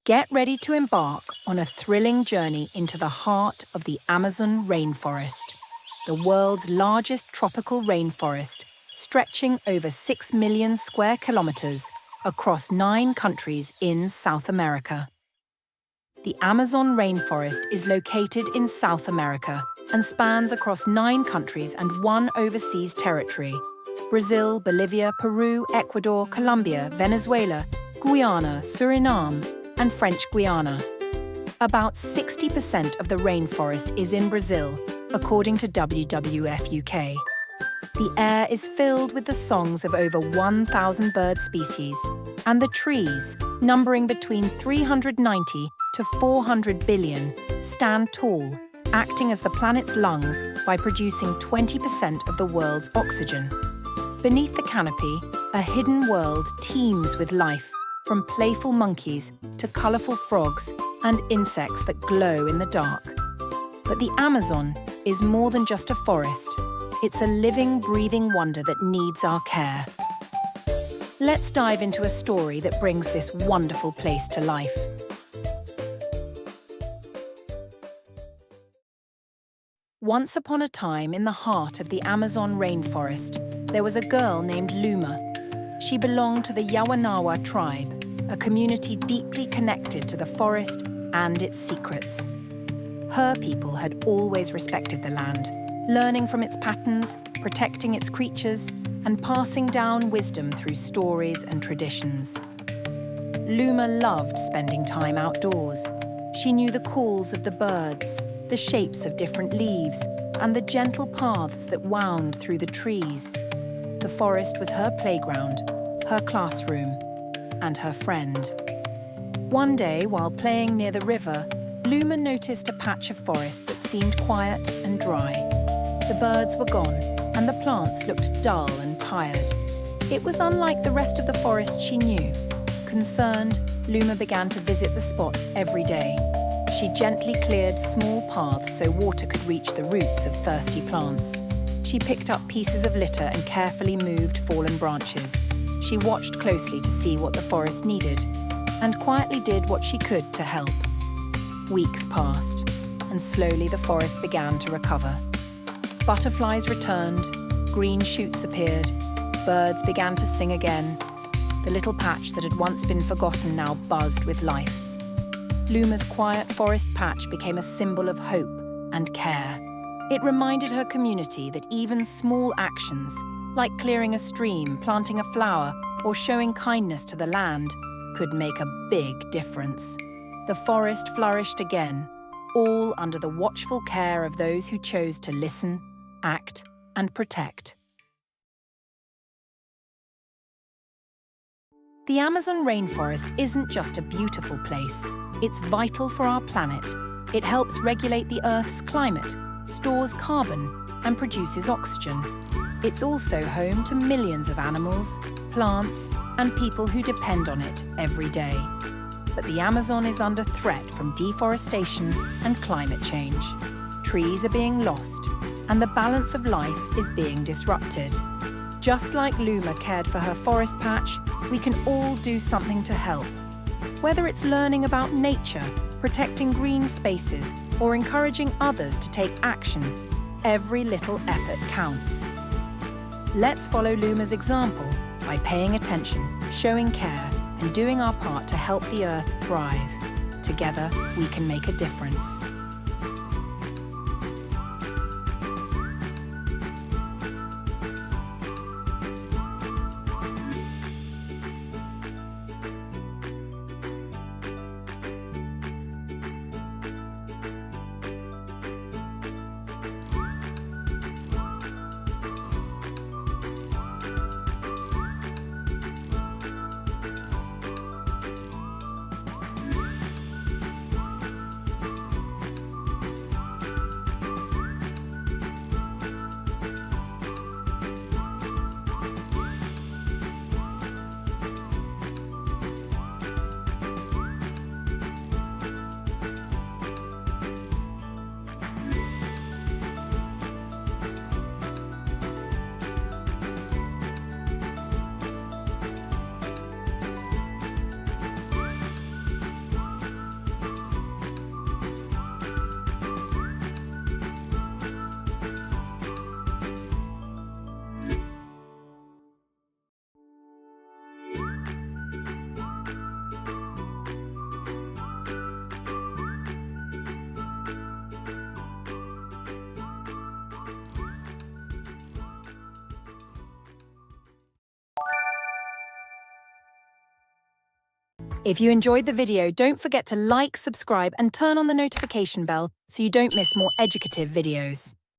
Get ready to embark on a thrilling journey into the heart of the Amazon rainforest, the world's largest tropical rainforest, stretching over 6 million square kilometers across 9 countries in South America. The Amazon rainforest is located in South America and spans across 9 countries and 1 overseas territory: Brazil, Bolivia, Peru, Ecuador, Colombia, Venezuela, Guyana, Suriname, and French Guiana. About 60% of the rainforest is in Brazil, according to WWF UK. The air is filled with the songs of over 1,000 bird species, and the trees, numbering between 390 to 400 billion, stand tall, acting as the planet's lungs by producing 20% of the world's oxygen. Beneath the canopy, a hidden world teems with life, from playful monkeys to colourful frogs and insects that glow in the dark. But the Amazon is more than just a forest. It's a living, breathing wonder that needs our care. Let's dive into a story that brings this wonderful place to life. Once upon a time, in the heart of the Amazon rainforest, there was a girl named Luma. She belonged to the Yawanawa tribe, a community deeply connected to the forest and its secrets. Her people had always respected the land, learning from its patterns, protecting its creatures, and passing down wisdom through stories and traditions. Luma loved spending time outdoors. She knew the calls of the birds, the shapes of different leaves, and the gentle paths that wound through the trees. The forest was her playground, her classroom, and her friend. One day, while playing near the river, Luma noticed a patch of forest that seemed quiet and dry. The birds were gone, and the plants looked dull and tired. It was unlike the rest of the forest she knew. Concerned, Luma began to visit the spot every day. She gently cleared small paths so water could reach the roots of thirsty plants. She picked up pieces of litter and carefully moved fallen branches. She watched closely to see what the forest needed, and quietly did what she could to help. Weeks passed, and slowly the forest began to recover. Butterflies returned, green shoots appeared, birds began to sing again. The little patch that had once been forgotten now buzzed with life. Luma's quiet forest patch became a symbol of hope and care. It reminded her community that even small actions, like clearing a stream, planting a flower, or showing kindness to the land, could make a big difference. The forest flourished again, all under the watchful care of those who chose to listen, act, and protect. The Amazon rainforest isn't just a beautiful place. It's vital for our planet. It helps regulate the Earth's climate, stores carbon, and produces oxygen. It's also home to millions of animals, plants, and people who depend on it every day. But the Amazon is under threat from deforestation and climate change. Trees are being lost, and the balance of life is being disrupted. Just like Luma cared for her forest patch, we can all do something to help. Whether it's learning about nature, protecting green spaces, or encouraging others to take action, every little effort counts. Let's follow Luma's example by paying attention, showing care, and doing our part to help the Earth thrive. Together, we can make a difference. If you enjoyed the video, don't forget to like, subscribe, and turn on the notification bell so you don't miss more educative videos.